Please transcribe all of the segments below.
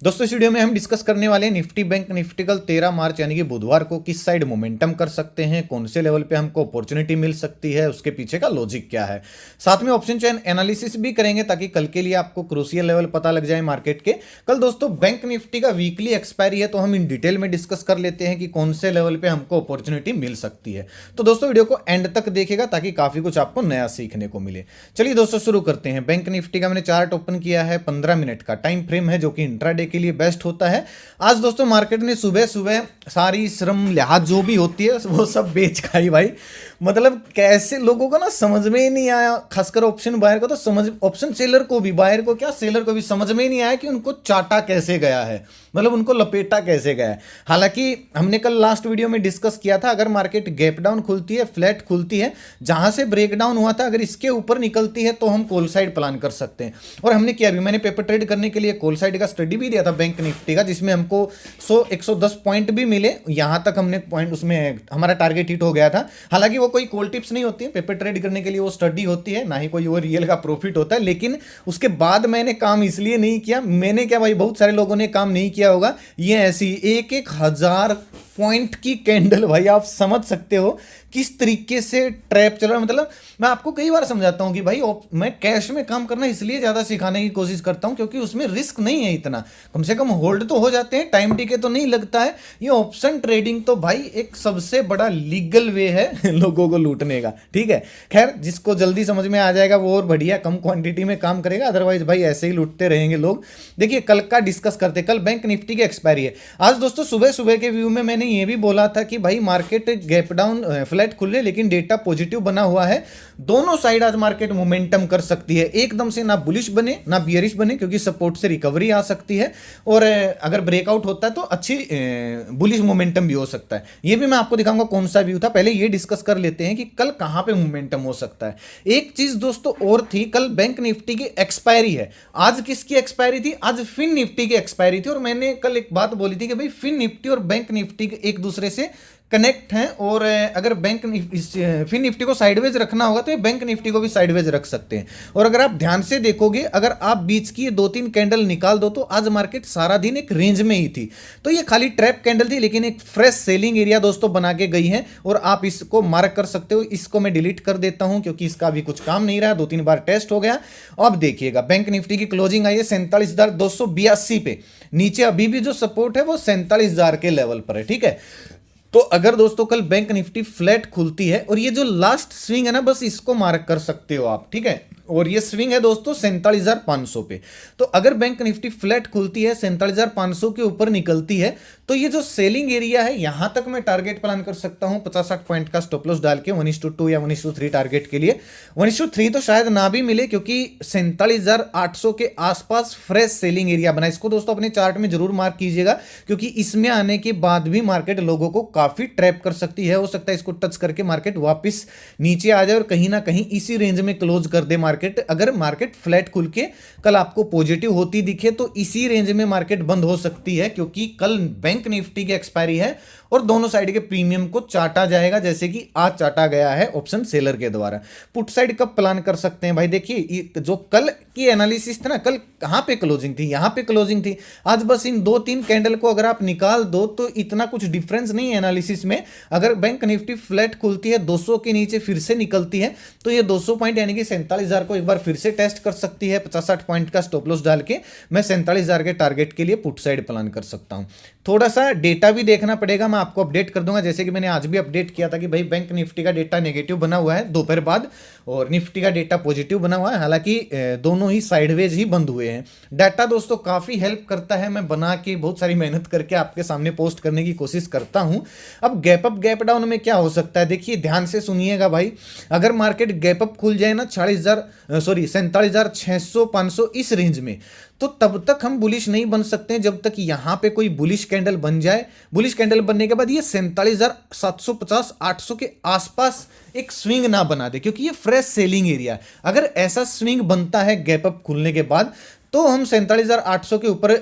दोस्तों इस वीडियो में हम डिस्कस करने वाले हैं निफ्टी बैंक निफ्टी कल 13 मार्च यानी कि बुधवार को किस साइड मोमेंटम कर सकते हैं, कौन से लेवल पे हमको अपॉर्चुनिटी मिल सकती है, उसके पीछे का लॉजिक क्या है। साथ में ऑप्शन चेन एनालिसिस भी करेंगे ताकि कल के लिए आपको क्रूशियल लेवल पता लग जाए मार्केट के। कल दोस्तों बैंक निफ्टी का वीकली एक्सपायरी है, तो हम इन डिटेल में डिस्कस कर लेते हैं कि कौन से लेवल पे हमको अपॉर्चुनिटी मिल सकती है। तो दोस्तों वीडियो को एंड तक देखेगा ताकि काफी कुछ आपको नया सीखने को मिले। चलिए दोस्तों शुरू करते हैं। बैंक निफ्टी का मैंने चार्ट ओपन किया है, 15 मिनट का टाइम फ्रेम है जो कि इंट्राडे के लिए बेस्ट होता है। आज दोस्तों मार्केट ने सुबह सुबह सारी श्रम लिहाज जो भी होती है वो सब बेच खाई भाई। मतलब कैसे लोगों को ना समझ में ही नहीं आया, खासकर ऑप्शन बायर को तो समझ, ऑप्शन सेलर को भी, बायर को क्या सेलर को भी समझ में ही नहीं आया कि उनको चाटा कैसे गया है, मतलब उनको लपेटा कैसे गया है। हालांकि हमने कल लास्ट वीडियो में डिस्कस किया था, अगर मार्केट गैप डाउन खुलती है, फ्लैट खुलती है, जहां से ब्रेक डाउन हुआ था, अगर इसके ऊपर निकलती है तो हम कॉल साइड प्लान कर सकते हैं। और हमने किया भी, मैंने पेपर ट्रेड करने के लिए कॉल साइड का स्टडी भी दिया था बैंक निफ्टी का, जिसमें हमको 110 पॉइंट भी मिले। यहां तक हमने पॉइंट, उसमें हमारा टारगेट हिट हो गया था। हालांकि वो कोई कॉल टिप्स नहीं होती है, पेपर ट्रेड करने के लिए वो स्टडी होती है, ना ही कोई वो रियल का प्रॉफिट होता है। लेकिन उसके बाद मैंने काम इसलिए नहीं किया, मैंने क्या भाई, बहुत सारे लोगों ने काम नहीं किया होगा, ये ऐसी 1,000 पॉइंट की कैंडल, भाई आप समझ सकते हो किस तरीके से ट्रैप चल रहा है। मतलब मैं आपको कई बार समझाता हूं कि भाई मैं कैश में काम करना इसलिए ज्यादा सिखाने की कोशिश करता हूं क्योंकि उसमें रिस्क नहीं है इतना, कम से कम होल्ड तो हो जाते हैं, टाइम टिके तो नहीं लगता है। ये ऑप्शन ट्रेडिंग तो भाई एक सबसे बड़ा लीगल वे है लोगों को लूटने का। ठीक है, खैर जिसको जल्दी समझ में आ जाएगा वो और बढ़िया, कम क्वांटिटी में काम करेगा, अदरवाइज भाई ऐसे ही लूटते रहेंगे लोग। देखिए कल का डिस्कस करते, कल बैंक निफ्टी की एक्सपायरी है। आज दोस्तों सुबह सुबह के व्यू में मैंने ये भी बोला था कि भाई मार्केट गैप डाउन फ्लैट खुले, लेकिन डेटा पॉजिटिव बना हुआ है। दोनों साइड आज मार्केट मोमेंटम कर सकती है, एकदम से ना बुलिश बने ना बियरिश बने, क्योंकि सपोर्ट से रिकवरी आ सकती है। और अगर ब्रेकआउट होता है तो अच्छी बुलिश मोमेंटम भी हो सकता है। ये भी मैं आपको दिखाऊंगा कौन सा व्यू था। पहले ये डिस्कस कर लेते हैं कि कल कहां पे मोमेंटम हो सकता है। एक चीज दोस्तों और थी, कल बैंक निफ्टी की एक्सपायरी है। आज किसकी एक्सपायरी थी? आज फिन निफ्टी की एक्सपायरी थी। और मैंने कल एक बात बोली थी कि भाई फिन निफ्टी और बैंक निफ्टी एक दूसरे से कनेक्ट हैं, और अगर बैंक फिन निफ्टी को साइडवेज रखना होगा तो ये बैंक निफ्टी को भी साइडवेज रख सकते हैं। और अगर आप ध्यान से देखोगे, अगर आप बीच की 2-3 कैंडल निकाल दो तो आज मार्केट सारा दिन एक रेंज में ही थी। तो ये खाली ट्रैप कैंडल थी, लेकिन एक फ्रेश सेलिंग एरिया दोस्तों बना के गई है, और आप इसको मार्क कर सकते हो। इसको मैं डिलीट कर देता हूं क्योंकि इसका भी कुछ काम नहीं रहा, 2-3 बार टेस्ट हो गया। अब देखिएगा बैंक निफ्टी की क्लोजिंग आई है 47,282 पे। नीचे अभी भी जो सपोर्ट है वो 47,000 के लेवल पर है। ठीक है, तो अगर दोस्तों कल बैंक निफ्टी फ्लैट खुलती है, और ये जो लास्ट स्विंग है ना, बस इसको मार्क कर सकते हो आप। ठीक है, और ये स्विंग है दोस्तों 47,500 पे। तो अगर बैंक निफ्टी फ्लैट खुलती है, 47,500 के ऊपर निकलती है, तो ये जो सेलिंग एरिया है, यहां तक मैं टारगेट प्लान कर सकता हूं 50-60 पॉइंट का स्टॉप लॉस डाल के 1:2 या 1:3 टारगेट के लिए। 1:3 तो शायद ना भी मिले, क्योंकि 47,800 के आसपास फ्रेश सेलिंग एरिया बना। इसको दोस्तों अपने चार्ट में जरूर मार्क कीजिएगा, क्योंकि इसमें आने के बाद भी मार्केट लोगों को काफी ट्रैप कर सकती है। हो सकता है इसको टच करके मार्केट वापस नीचे आ जाए और कहीं ना कहीं इसी रेंज में क्लोज कर दे मार्केट। अगर मार्केट फ्लैट खुल के कल आपको पॉजिटिव होती दिखे तो इसी रेंज में मार्केट बंद हो सकती है, क्योंकि कल बैंक निफ्टी की एक्सपायरी है और दोनों साइड के प्रीमियम को चाटा जाएगा, जैसे कि आज चाटा गया है ऑप्शन सेलर के द्वारा। पुट साइड कब प्लान कर सकते हैं भाई? देखिए जो कल की एनालिसिस था ना, कल कहां पे क्लोजिंग थी, यहां पे क्लोजिंग थी। आज बस इन 2-3 कैंडल को अगर आप निकाल दो तो इतना कुछ डिफरेंस नहीं है एनालिसिस में। अगर बैंक निफ्टी फ्लैट खुलती है, 200 के नीचे फिर से निकलती है, तो ये 200 पॉइंट यानी कि 47,000 को एक बार फिर से टेस्ट कर सकती है। 50-60 पॉइंट का स्टॉप लॉस डाल के मैं 47,000 के टारगेट के लिए पुट साइड प्लान कर सकता हूं। थोड़ा सा डेटा भी देखना पड़ेगा, मैं आपको अपडेट कर दूंगा, जैसे कि मैंने आज भी अपडेट किया था कि भाई बैंक निफ्टी का डेटा नेगेटिव बना हुआ है दोपहर बाद, और निफ्टी का डेटा पॉजिटिव बना हुआ है। हालांकि दोनों ही साइडवेज ही बंद हुए हैं। डाटा दोस्तों काफी हेल्प करता है, मैं बना के बहुत सारी मेहनत करके आपके सामने पोस्ट करने की कोशिश करता हूं। अब गैप अप गैप डाउन में क्या हो सकता है, देखिए ध्यान से सुनिएगा भाई। अगर मार्केट गैप अप खुल जाए ना 47,600-500 इस रेंज में, तो तब तक हम बुलिश नहीं बन सकते जब तक यहां पे कोई बुलिश कैंडल बन जाए। बुलिश कैंडल बनने के बाद ये 47,750-800 के आसपास एक स्विंग ना बना दे, क्योंकि ये फ्रेश सेलिंग एरिया है। अगर ऐसा स्विंग बनता है गैप अप खुलने के बाद, तो हम 47,800 के ऊपर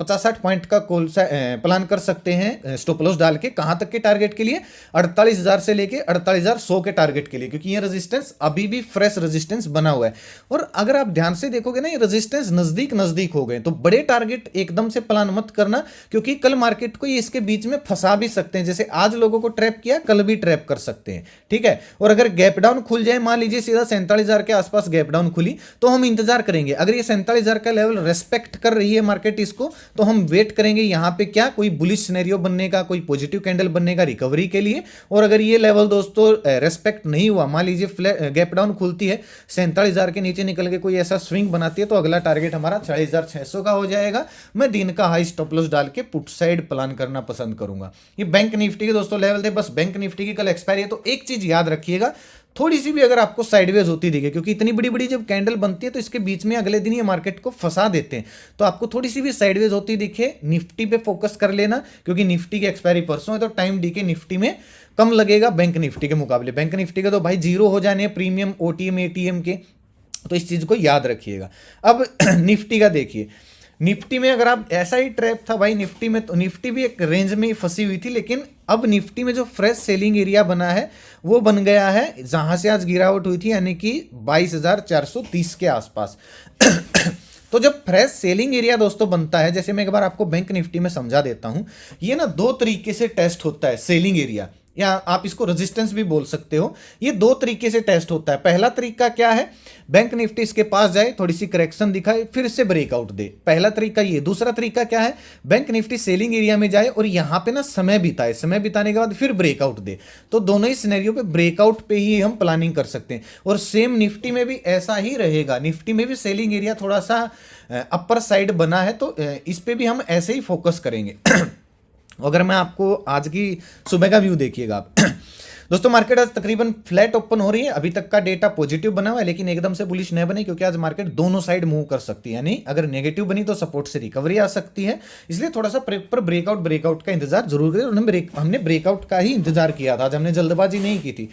50-60 पॉइंट का कॉल प्लान कर सकते हैं स्टॉप लॉस डाल के। कहां तक के टारगेट के लिए? 48,000 से लेके 48,100 के टारगेट के लिए, क्योंकि ये रेजिस्टेंस अभी भी फ्रेश रेजिस्टेंस बना हुआ है। और अगर आप ध्यान से देखोगे ना, ये रेजिस्टेंस नजदीक नजदीक हो गए, तो बड़े टारगेट एकदम से प्लान मत करना, क्योंकि कल मार्केट को ये इसके बीच में फंसा भी सकते हैं। जैसे आज लोगों को ट्रैप किया, कल भी ट्रैप कर सकते हैं, ठीक है। और अगर गैप डाउन खुल जाए, मान लीजिए सीधा 47,000 के आसपास गैप डाउन खुली, तो हम इंतजार करेंगे। अगर ये 47,000 का लेवल रेस्पेक्ट कर रही है मार्केट इसको, तो हम वेट करेंगे यहां पे क्या कोई बुलिश सिनेरियो बनने का, कोई पॉजिटिव कैंडल बनने का रिकवरी के लिए। और अगर ये लेवल दोस्तों रेस्पेक्ट नहीं हुआ, मान लीजिए गैप डाउन खुलती है, 47,000 के नीचे निकल के कोई ऐसा स्विंग बनाती है, तो अगला टारगेट हमारा 46,600 का हो जाएगा। मैं दिन का हाई स्टॉप लॉस डाल के पुट साइड प्लान करना पसंद करूंगा। ये बैंक निफ्टी के दोस्तों लेवल थे, बस बैंक निफ्टी की कल एक्सपायरी है, तो एक चीज याद रखिएगा, थोड़ी सी भी अगर आपको साइडवेज होती दिखे, क्योंकि इतनी बड़ी बड़ी जब कैंडल बनती है तो इसके बीच में अगले दिन ये मार्केट को फंसा देते हैं, तो आपको थोड़ी सी भी साइडवेज होती दिखे, निफ्टी पे फोकस कर लेना, क्योंकि निफ्टी की एक्सपायरी परसों है, तो टाइम डीके निफ्टी में कम लगेगा बैंक निफ्टी के मुकाबले। बैंक निफ्टी का तो भाई जीरो हो जाने प्रीमियम ओटीएम एटीएम के, तो इस चीज को याद रखिएगा। अब निफ्टी का देखिए, निफ्टी में अगर आप ऐसा ही ट्रैप था भाई निफ्टी में, तो निफ्टी भी एक रेंज में ही फंसी हुई थी, लेकिन अब निफ्टी में जो फ्रेश सेलिंग एरिया बना है वो बन गया है, जहां से आज गिरावट हुई थी, यानी कि 22,430 के आसपास। तो जब फ्रेश सेलिंग एरिया दोस्तों बनता है, जैसे मैं एक बार आपको बैंक निफ्टी में समझा देता हूं, ये ना दो तरीके से टेस्ट होता है सेलिंग एरिया, या आप इसको रेजिस्टेंस भी बोल सकते हो। ये दो तरीके से टेस्ट होता है। पहला तरीका क्या है? बैंक निफ्टी इसके पास जाए, थोड़ी सी करेक्शन दिखाए, फिर से ब्रेकआउट दे। पहला तरीका ये। दूसरा तरीका क्या है? बैंक निफ्टी सेलिंग एरिया में जाए और यहां पे ना समय बिताए, समय बिताने के बाद फिर ब्रेकआउट दे। तो दोनों ही सिनेरियो पे ब्रेकआउट पे ही हम प्लानिंग कर सकते हैं। और सेम निफ्टी में भी ऐसा ही रहेगा। निफ्टी में भी सेलिंग एरिया थोड़ा सा अपर साइड बना है, तो इस पे भी हम ऐसे ही फोकस करेंगे। अगर मैं आपको आज की सुबह का व्यू देखिएगा आप दोस्तों, मार्केट आज तकरीबन फ्लैट ओपन हो रही है। अभी तक का डेटा पॉजिटिव बना हुआ है, लेकिन एकदम से बुलिश नहीं बने, क्योंकि आज मार्केट दोनों साइड मूव कर सकती है। यानी अगर नेगेटिव बनी तो सपोर्ट से रिकवरी आ सकती है, इसलिए थोड़ा सा पर ब्रेकआउट का इंतजार जरूर करें। और हमने ब्रेकआउट का ही इंतजार किया था, आज हमने जल्दबाजी नहीं की थी।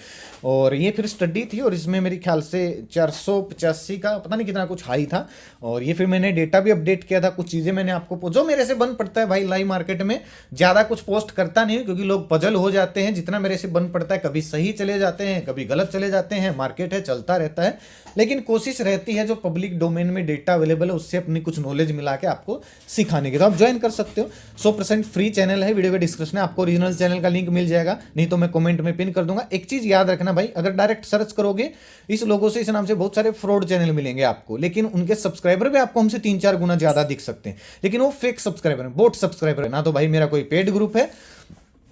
और ये फिर स्टडी थी, और इसमें मेरे ख्याल से 485 का पता नहीं कितना कुछ हाई था। और ये फिर मैंने डेटा भी अपडेट किया था, कुछ चीज़ें मैंने आपको जो मेरे से बन पड़ता है भाई, लाइव मार्केट में ज़्यादा कुछ पोस्ट करता नहीं, क्योंकि लोग पजल हो जाते हैं। जितना मेरे से बन पड़ता है, कभी सही चले जाते हैं, कभी गलत चले जाते हैं, मार्केट है चलता रहता है, लेकिन कोशिश रहती है जो पब्लिक डोमेन में डेटा अवेलेबल है उससे अपनी कुछ नॉलेज मिला के आपको सिखाने की। तो आप ज्वाइन कर सकते हो, 100% फ्री चैनल है, वीडियो के डिस्क्रिप्शन में आपको ओरिजिनल चैनल का लिंक मिल जाएगा, नहीं तो मैं कमेंट में पिन कर दूंगा। एक चीज याद रखना भाई, अगर डायरेक्ट सर्च करोगे इस लोगों से, इस नाम से बहुत सारे फ्रॉड चैनल मिलेंगे आपको, लेकिन उनके सब्सक्राइबर भी आपको हमसे 3-4 गुना ज्यादा दिख सकते हैं, लेकिन वो फेक सब्सक्राइबर है, बोट सब्सक्राइबर है। ना तो भाई मेरा कोई पेड ग्रुप है,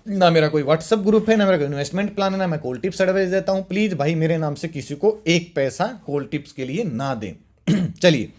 ना मेरा कोई व्हाट्सअप ग्रुप है, ना मेरा कोई इन्वेस्टमेंट प्लान है, ना मैं कॉल टिप्स एडवाइस देता हूं। प्लीज भाई मेरे नाम से किसी को एक पैसा कॉल टिप्स के लिए ना दें। चलिए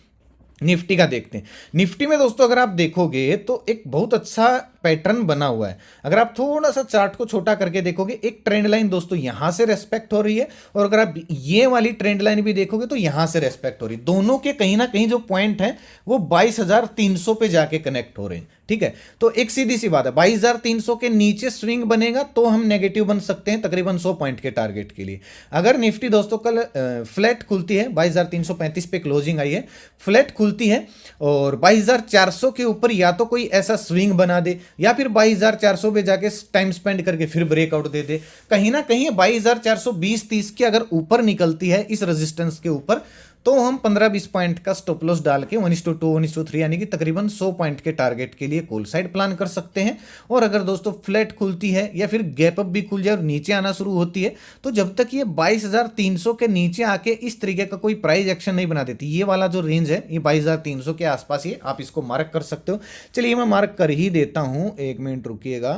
निफ्टी का देखते हैं। निफ्टी में दोस्तों अगर आप देखोगे तो एक बहुत अच्छा पैटर्न बना हुआ है। अगर आप थोड़ा सा चार्ट को छोटा करके देखोगे, एक ट्रेंड लाइन दोस्तों यहां से रेस्पेक्ट हो रही है, और अगर आप ये वाली ट्रेंड लाइन भी देखोगे तो यहां से रेस्पेक्ट हो रही है। दोनों के कहीं ना कहीं जो पॉइंट है वो 22,300 पे जाके कनेक्ट हो रहे हैं, ठीक है। तो एक सीधी सी बात है, 22,300 के नीचे स्विंग बनेगा तो हम नेगेटिव बन सकते हैं तकरीबन 100 पॉइंट के टारगेट के लिए। अगर निफ्टी दोस्तों कल फ्लैट खुलती है, 22,335 पे क्लोजिंग आई है, फ्लैट खुलती है और 22,400 के ऊपर या तो कोई ऐसा स्विंग बना दे, या फिर 22,400 पे जाके टाइम स्पेंड करके फिर ब्रेकआउट दे दे, कहीं ना कहीं 22,420-30 के अगर ऊपर निकलती है इस रेजिस्टेंस के ऊपर, तो हम 15-20 पॉइंट का स्टॉप लॉस डाल के 1:2 1:3 यानी कि तकरीबन 100 पॉइंट के टारगेट के लिए कॉल साइड प्लान कर सकते हैं। और अगर दोस्तों फ्लैट खुलती है या फिर गैप अप भी खुल जाए और नीचे आना शुरू होती है, तो जब तक ये 22,300 के नीचे आके इस तरीके का कोई प्राइस एक्शन नहीं बना देती, ये वाला जो रेंज है ये 22,300 के आसपास ही, आप इसको मार्क कर सकते हो। चलिए मैं मार्क कर ही देता हूँ, 1 मिनट रुकिएगा,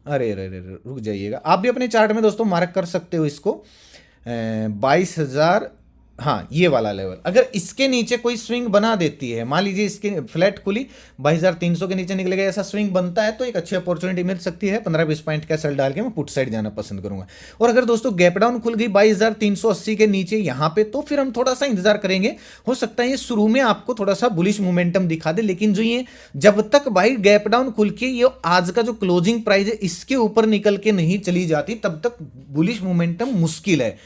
अरे रुक जाइएगा। आप भी अपने चार्ट में दोस्तों मार्क कर सकते हो इसको, 22,000, हाँ ये वाला लेवल। अगर इसके नीचे कोई स्विंग बना देती है, मान लीजिए इसके फ्लैट खुली 22,300 के नीचे निकलेगा, ऐसा स्विंग बनता है तो एक अच्छी अपॉर्चुनिटी मिल सकती है। 15-20 पॉइंट का सेल डाल के मैं पुट साइड जाना पसंद करूंगा। और अगर दोस्तों गैप डाउन खुल गई 22,380 के नीचे यहां पे, तो फिर हम थोड़ा सा इंतजार करेंगे। हो सकता है ये शुरू में आपको थोड़ा सा बुलिश मोमेंटम दिखा दे, लेकिन जो ये जब तक भाई गैप डाउन खुल के ये आज का जो क्लोजिंग प्राइस है इसके ऊपर निकल के नहीं चली जाती, तब तक बुलिश मोमेंटम मुश्किल है।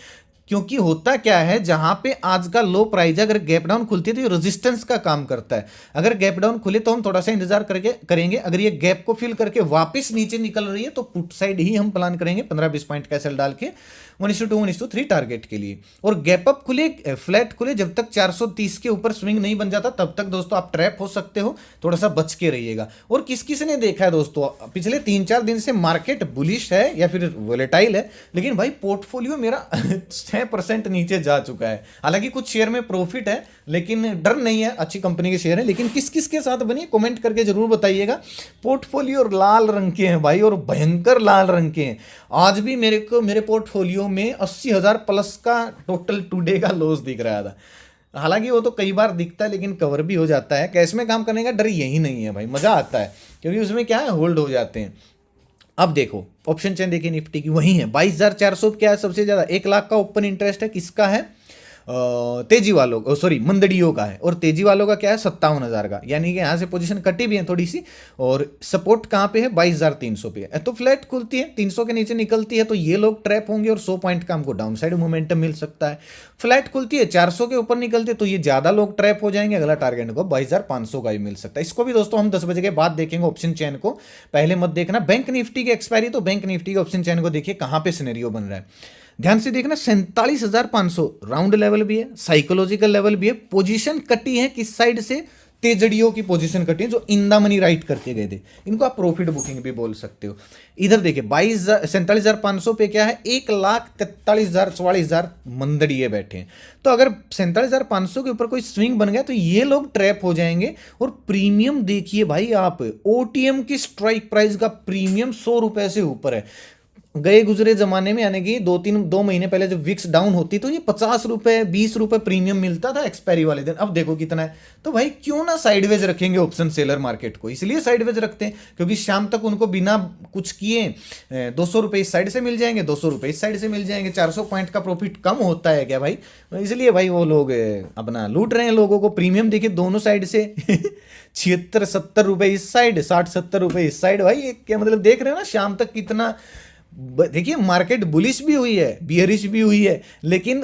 क्योंकि होता क्या है, जहां पे आज का लो प्राइस है, अगर गैप डाउन खुलती है तो ये रेजिस्टेंस का काम करता है। अगर गैप डाउन खुले तो हम थोड़ा सा इंतजार करके करेंगे, अगर ये गैप को फिल करके वापस नीचे निकल रही है तो पुट साइड ही हम प्लान करेंगे 15-20 पॉइंट का सेल डाल के 1:2 1:3 टारगेट के लिए। और गैप अप खुले, फ्लैट खुले, जब तक 430 के ऊपर स्विंग नहीं बन जाता तब तक दोस्तों आप ट्रैप हो सकते हो, थोड़ा सा बच के रहिएगा। और किस किस ने देखा है दोस्तों, पिछले 3-4 दिन से मार्केट बुलिश है या फिर वोलेटाइल है, लेकिन भाई पोर्टफोलियो मेरा 6% नीचे जा चुका है। हालांकि कुछ शेयर में प्रॉफिट है, लेकिन डर नहीं है, अच्छी कंपनी के शेयर है। लेकिन किस किस के साथ बनी कमेंट करके जरूर बताइएगा। पोर्टफोलियो लाल रंग के हैं भाई, और भयंकर लाल रंग के हैं। आज भी मेरे पोर्टफोलियो में 80,000 प्लस का टोटल टुडे का लॉस दिख रहा था। हालांकि वो तो कई बार दिखता है लेकिन कवर भी हो जाता है। कैश में काम करने का डर यही नहीं है भाई, मजा आता है, क्योंकि उसमें क्या है, होल्ड हो जाते हैं। अब देखो ऑप्शन चेन देखिए निफ्टी की, वही है 22,400। क्या है सबसे ज्यादा, 1 लाख का ओपन इंटरेस्ट है, किसका है, तेजी वालों, सॉरी मंदड़ियों का है। और तेजी वालों का क्या है, 57,000 का, यानी कि यहाँ से पोजीशन कटी भी है थोड़ी सी। और सपोर्ट कहाँ पे है, 22,300 पे है। तो फ्लैट खुलती है 300 के नीचे निकलती है तो ये लोग ट्रैप होंगे और 100 पॉइंट का हमको डाउन साइड मोमेंटम मिल सकता है। फ्लैट खुलती है 400 के ऊपर निकलती है तो ये ज्यादा लोग ट्रैप हो जाएंगे, अगला टारगेट को 22,500 का भी मिल सकता है। इसको भी दोस्तों हम 10 बजे के बाद देखेंगे ऑप्शन चैन को, पहले मत देखना। बैंक निफ्टी की एक्सपायरी, तो बैंक निफ्टी के ऑप्शन चैन को देखिए कहां पे सिनेरियो बन रहा है। ध्यान से देखना, 47,500 राउंड लेवल भी है, साइकोलॉजिकल लेवल भी है। पोजीशन कटी है किस साइड से, तेजड़ियों की पोजीशन कटी है, जो इन द मनी राइट करके गए थे। इनको आप प्रॉफिट बुकिंग भी बोल सकते हो। इधर देखिए 47,500 पे क्या है, 1,43,000 44,000 मंदड़िए बैठे हैं। तो अगर 47,500 के ऊपर कोई स्विंग बन गया तो ये लोग ट्रैप हो जाएंगे। और प्रीमियम देखिए भाई, आप ओटीएम की स्ट्राइक प्राइस का प्रीमियम 100 रुपए से ऊपर है। गए गुजरे जमाने में, यानी कि 2 महीने पहले जब विक्स डाउन होती तो ये 50 रुपए 20 रुपए प्रीमियम मिलता था एक्सपायरी वाले दिन। अब देखो कितना है। तो भाई क्यों ना साइडवेज रखेंगे ऑप्शन सेलर मार्केट को, इसलिए साइडवेज रखते हैं क्योंकि शाम तक उनको बिना कुछ किए 200 रुपए इस साइड से मिल जाएंगे, 200 रुपए इस साइड से मिल जाएंगे। 400 पॉइंट का प्रॉफिट कम होता है क्या भाई, इसलिए भाई वो लोग अपना लूट रहे हैं लोगों को। प्रीमियम देखिए दोनों साइड से 76-70 रुपए इस साइड, 60-70 रुपए इस साइड। भाई क्या मतलब, देख रहे हैं ना शाम तक कितना। देखिए मार्केट बुलिश भी हुई है, बियरिश भी हुई है, लेकिन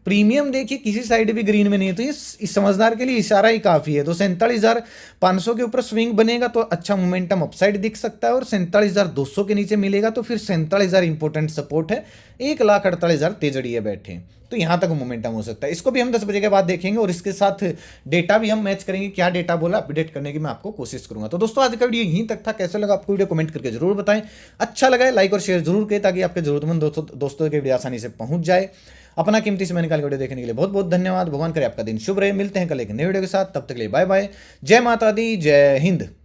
प्रीमियम देखिए किसी साइड भी ग्रीन में नहीं है। तो ये इस समझदार के लिए इशारा ही काफी है। तो 47,500 के ऊपर स्विंग बनेगा तो अच्छा मोमेंटम अपसाइड दिख सकता है, और 47,200 के नीचे मिलेगा तो फिर 47,000 इंपॉर्टेंट सपोर्ट है। 1,48,000 तेजड़िए बैठे हैं, तो यहां तक मोमेंटम हो सकता है। इसको भी हम 10 बजे के बाद देखेंगे, और इसके साथ डेटा भी हम मैच करेंगे। क्या डेटा बोला अपडेट करने की मैं आपको कोशिश करूंगा। तो दोस्तों आज का वीडियो यहीं तक था। कैसा लगा आपको वीडियो, कमेंट करके जरूर बताएं। अच्छा लगा है लाइक और शेयर जरूर करें, ताकि आपके जरूरतमंद दोस्तों के वीडियो आसानी से पहुंच जाए। अपना कीमती समय निकाल वीडियो देखने के लिए बहुत बहुत धन्यवाद। भगवान करे आपका दिन शुभ रहे। मिलते हैं कल एक नए वीडियो के साथ, तब तक के लिए बाय बाय। जय माता दी, जय हिंद।